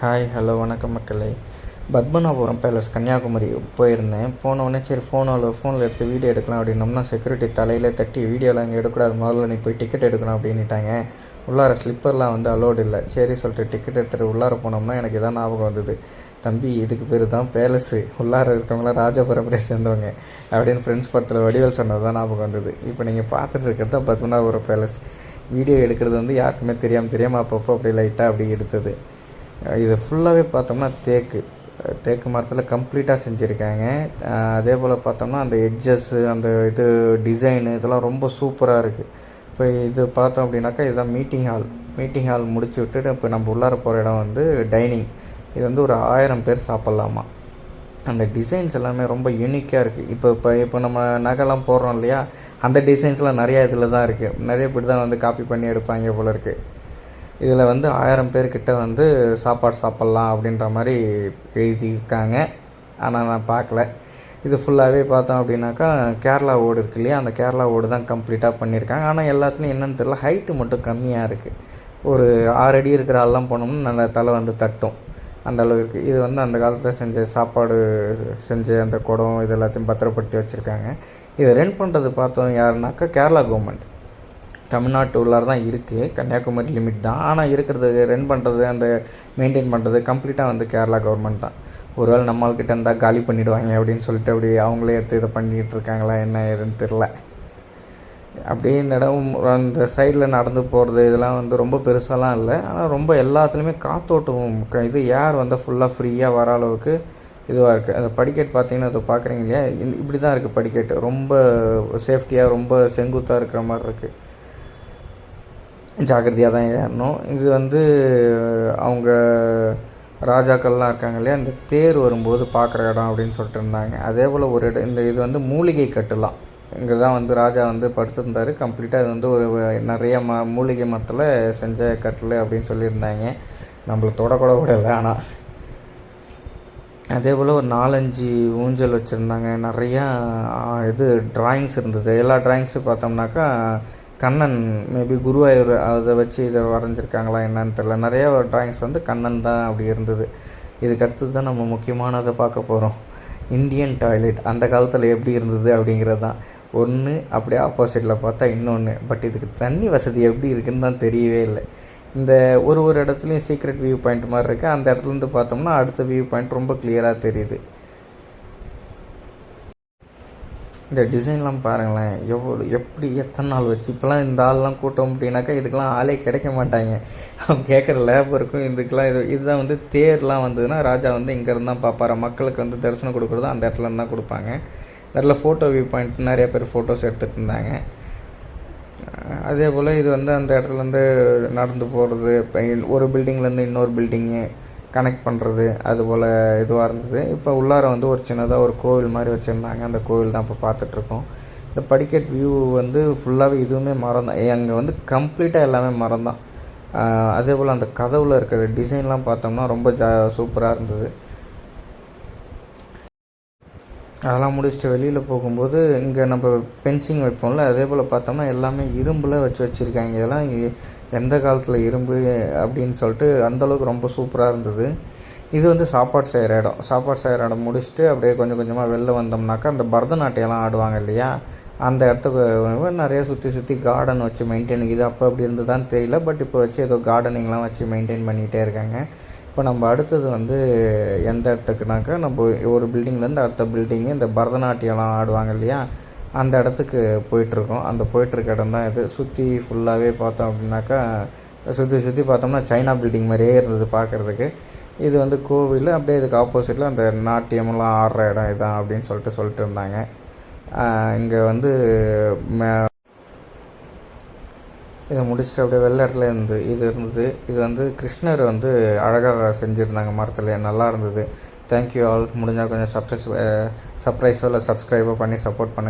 Hi hello வணக்கம் மக்களே. Padmanabhapuram palace Kanyakumari போயிருந்தேன். போனோடனே சரி ஃபோனில் எடுத்து வீடியோ எடுக்கலாம் அப்படின்னோம்னா செக்யூரிட்டி தலையில் தட்டி வீடியோலாம் இங்கே எடுக்கக்கூடாது, முதல்ல நீ போய் டிக்கெட் எடுக்கணும் அப்படின்ட்டாங்க. உள்ளார ஸ்லிப்பர்லாம் வந்து அலோடு இல்லை. சரி சொல்லிட்டு டிக்கெட் எடுத்துகிட்டு உள்ளார போனோம்னா எனக்கு இதான் ஞாபகம் வந்தது. தம்பி இதுக்கு பேர் தான் பேலஸு, உள்ளார இருக்கவங்களாம் ராஜபுரத்தை சேர்ந்தவங்க அப்படின்னு ஃப்ரெண்ட்ஸ் படத்தில் வடிவேல் சொன்னது தான் ஞாபகம் வந்தது. இப்போ நீங்கள் பார்த்துட்டு இருக்கிறது தான் பத்மநாபபுரம் பேலஸ். வீடியோ எடுக்கிறது வந்து யாருக்குமே தெரியாமல் அப்பப்போ அப்படியே லைட்டாக அப்படி எடுத்தது. இது ஃபுல்லாகவே பார்த்தோம்னா தேக்கு மரத்தில் கம்ப்ளீட்டாக செஞ்சுருக்காங்க. அதே போல் பார்த்தோம்னா அந்த எட்ஜஸ்ஸு, அந்த இது டிசைனு இதெல்லாம் ரொம்ப சூப்பராக இருக்குது. இப்போ இது பார்த்தோம் அப்படின்னாக்கா இதுதான் மீட்டிங் ஹால் முடிச்சு விட்டுட்டு இப்போ நம்ம உள்ளார போகிற இடம் வந்து டைனிங். இது வந்து ஒரு 1000 பேர் சாப்பிட்லாமா. அந்த டிசைன்ஸ் எல்லாமே ரொம்ப யூனிக்காக இருக்குது. இப்போ நம்ம நகைலாம் போடுறோம் இல்லையா, அந்த டிசைன்ஸ்லாம் நிறையா இதில் தான் இருக்குது. நிறைய பேர் தான் வந்து காப்பி பண்ணி எடுப்பாங்க போல இருக்குது. இதில் வந்து 1000 பேர்கிட்ட வந்து சாப்பாடு சாப்பிட்லாம் அப்படின்ற மாதிரி எழுதியிருக்காங்க. ஆனால் நான் பார்க்கல. இது ஃபுல்லாகவே பார்த்தோம் அப்படின்னாக்கா கேரளா ஓடு இருக்கு இல்லையா, அந்த கேரளா ஓடு தான் கம்ப்ளீட்டாக பண்ணியிருக்காங்க. ஆனால் எல்லாத்துலேயும் என்னென்னு தெரியல, ஹைட்டு மட்டும் கம்மியாக இருக்குது. ஒரு 6 அடி இருக்கிற ஆள்லாம் போனோம்னா நல்லா தலை வந்து தட்டும், அந்த அளவுக்கு. இது வந்து அந்த காலத்தில் செஞ்ச அந்த குடம் இது எல்லாத்தையும் பத்திரப்படுத்தி வச்சுருக்காங்க. இதை ரெண்ட் பண்ணுறது பார்த்தோம் யாருனாக்கா கேரளா கவர்மெண்ட். தமிழ்நாட்டு உள்ளார தான் இருக்குது, கன்னியாகுமரி லிமிட் தான். ஆனால் இருக்கிறது ரன் பண்ணுறது, அந்த மெயின்டைன் பண்ணுறது கம்ப்ளீட்டாக வந்து கேரளா கவர்மெண்ட் தான். ஒருவேளை நம்மள்கிட்ட இருந்தால் காலி பண்ணிவிடுவாங்க அப்படின்னு சொல்லிட்டு அப்படி அவங்களே எடுத்து இதை பண்ணிக்கிட்டு இருக்காங்களா என்ன ஏதுன்னு தெரில. அப்படியே இந்த இடம் அந்த சைடில் நடந்து போகிறது இதெல்லாம் வந்து ரொம்ப பெருசாலாம் இல்லை. ஆனால் ரொம்ப எல்லாத்துலேயுமே காற்றோட்டம் இது ஏர் வந்து ஃபுல்லாக ஃப்ரீயாக வர அளவுக்கு இதுவாக இருக்குது. அந்த படிக்கட் பார்த்திங்கன்னா அதை பார்க்குறீங்க இல்லையா, இப்படி தான் இருக்குது படிக்கட்டு. ரொம்ப சேஃப்டியாக ரொம்ப செங்குத்தாக இருக்கிற மாதிரி இருக்குது. ஜாக்கிரதையாக தான் ஏறணும். இது வந்து அவங்க ராஜாக்கள்லாம் இருக்காங்க இல்லையா, அந்த தேர் வரும்போது பார்க்குற இடம் அப்படின்னு சொல்லிட்டு இருந்தாங்க. அதே போல் ஒரு இடம் இது வந்து மூலிகை கட்டுலாம். இங்கே தான் வந்து ராஜா வந்து படுத்திருந்தார். கம்ப்ளீட்டாக இது வந்து ஒரு நிறைய மூலிகை மரத்தில் செஞ்ச கட்டில் அப்படின்னு சொல்லியிருந்தாங்க. நம்மளை தொடக்கூட இல்லை. ஆனால் அதே போல் ஒரு 4-5 ஊஞ்சல் வச்சுருந்தாங்க. நிறையா இது ட்ராயிங்ஸ் இருந்தது. எல்லா ட்ராயிங்ஸும் பார்த்தோம்னாக்கா கண்ணன், மேபி குருவாயூர் அதை வச்சு இதை வரைஞ்சிருக்காங்களா என்னன்னு தெரில. நிறையா ட்ராயிங்ஸ் வந்து கண்ணன் தான் அப்படி இருந்தது. இதுக்கு அடுத்தது தான் நம்ம முக்கியமானதை பார்க்க போகிறோம். இந்தியன் டாய்லெட் அந்த காலத்தில் எப்படி இருந்தது அப்படிங்கிறது தான். ஒன்று அப்படியே ஆப்போசிட்டில் பார்த்தா இன்னொன்று. பட் இதுக்கு தண்ணி வசதி எப்படி இருக்குதுன்னு தான் தெரியவே இல்லை. இந்த ஒரு இடத்துலையும் சீக்ரெட் வியூ பாயிண்ட் மாதிரி இருக்குது. அந்த இடத்துலேருந்து பார்த்தோம்னா அடுத்த வியூ பாயிண்ட் ரொம்ப கிளியராக தெரியுது. இந்த டிசைன்லாம் பாருங்களேன், எப்படி எத்தனை நாள் வச்சு. இப்போலாம் இந்த ஆள்லாம் கூட்டம் அப்படின்னாக்கா இதுக்கெலாம் ஆளே கிடைக்க மாட்டாங்க. அவங்க கேட்குற லேபருக்கும் இதுக்கெலாம் இதுதான் வந்து தேர்லாம் வந்ததுன்னா ராஜா வந்து இங்கேருந்து தான் பார்ப்பாரு. மக்களுக்கு வந்து தரிசனம் கொடுக்குறதும் அந்த இடத்துலேருந்து தான் கொடுப்பாங்க. அதில் ஃபோட்டோ வியூ பாயிண்ட் நிறைய பேர் ஃபோட்டோஸ் எடுத்துகிட்டு இருந்தாங்க. அதே போல் இது வந்து அந்த இடத்துலேருந்து நடந்து போகிறது, ஒரு பில்டிங்லேருந்து இன்னொரு பில்டிங்கு கனெக்ட் பண்ணுறது, அதுபோல் இதுவாக இருந்தது. இப்போ உள்ளார வந்து ஒரு சின்னதாக ஒரு கோவில் மாதிரி வச்சுருந்தாங்க. அந்த கோவில் தான் இப்போ பார்த்துட்ருக்கோம். இந்த படிக்கட் வியூ வந்து ஃபுல்லாகவே இதுவுமே மரம் தான். அங்கே வந்து கம்ப்ளீட்டாக எல்லாமே மரம் தான். அதே போல் அந்த கதவில் இருக்கிற டிசைன்லாம் பார்த்தோம்னா ரொம்ப சூப்பராக இருந்தது. அதெல்லாம் முடிச்சுட்டு வெளியில் போகும்போது இங்கே நம்ம பென்சிங் வைப்போம்ல, அதே போல் பார்த்தோம்னா எல்லாமே இரும்பில் வச்சுருக்காங்க. இதெல்லாம் எந்த காலத்தில் இரும்பு அப்படின்னு சொல்லிட்டு அந்தளவுக்கு ரொம்ப சூப்பராக இருந்தது. இது வந்து சாப்பாடு செய்கிற இடம் முடிச்சுட்டு அப்படியே கொஞ்சம் கொஞ்சமாக வெளில வந்தோம்னாக்கா அந்த பரதநாட்டியம்லாம் ஆடுவாங்க இல்லையா, அந்த இடத்துக்கு நிறைய சுற்றி கார்டன் வச்சு மெயின்டைன். இது அப்போ அப்படி இருந்ததுதான் தெரியல. பட் இப்போ வச்சு ஏதோ கார்டனிங்லாம் வச்சு மெயின்டைன் பண்ணிகிட்டே இருக்காங்க. இப்போ நம்ம அடுத்தது வந்து எந்த இடத்துக்குனாக்கா, நம்ம ஒரு பில்டிங்லேருந்து அடுத்த பில்டிங்கு இந்த பரதநாட்டியம்லாம் ஆடுவாங்க இல்லையா, அந்த இடத்துக்கு போயிட்டுருக்கோம். அந்த போயிட்டுருக்க இடம் தான் இது. சுற்றி ஃபுல்லாகவே பார்த்தோம் அப்படின்னாக்கா சுற்றி பார்த்தோம்னா சைனா பில்டிங் மாதிரியே இருந்தது பார்க்குறதுக்கு. இது வந்து கோவில். அப்படியே இதுக்கு ஆப்போசிட்டில் அந்த நாட்டியம்லாம் ஆடுற இடம் இதான் அப்படின்னு சொல்லிட்டு இருந்தாங்க. இங்கே வந்து இதை முடிச்சுட்டு அப்படியே வெள்ளை இடத்துல இருந்தது. இது வந்து கிருஷ்ணர் வந்து அழகாக செஞ்சுருந்தாங்க மரத்தில், நல்லா இருந்தது. Thank you all. முடிஞ்சால் கொஞ்சம் சப்ஸ்கிரைபோ பண்ணி சப்போர்ட் பண்ணுங்கள்.